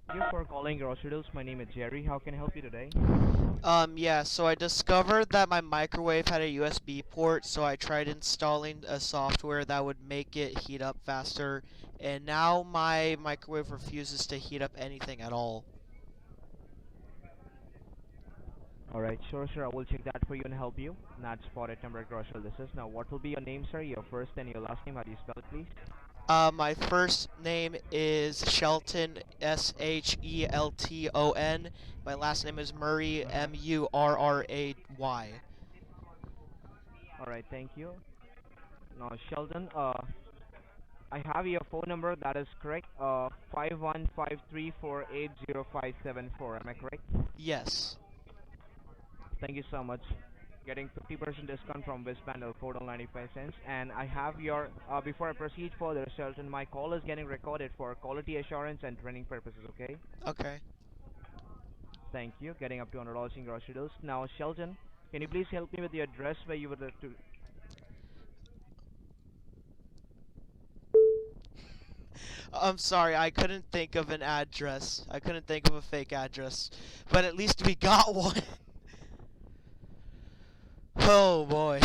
Thank you for calling Grocery Deals. My name is Jerry. How can I help you today? Yeah, so I discovered that my microwave had a USB port, so I tried installing a software that would make it heat up faster, and now my microwave refuses to heat up anything at all. Alright, sure, sir. I will check that for you and help you. Not spotted number Grocery This is. Now, what will be your name, sir? Your first and your last name. How do you spell it, please? My first name is Shelton, Shelton. My last name is Murray, Uh-huh. Murray. Alright, thank you. Now, Sheldon, I have your phone number. That is correct. 5153480574. Am I correct? Yes. Thank you so much. Getting 50% discount from Westband or 4.95 cents. And I have your, before I proceed further, Shelton, my call is getting recorded for quality assurance and training purposes, okay? Okay. Thank you. Getting up to $100 in grocery deals. Now, Shelton, can you Mhm. please help me with the address where you would like to? I'm sorry, I couldn't think of an address. I couldn't think of a fake address. But at least we got one. Oh boy.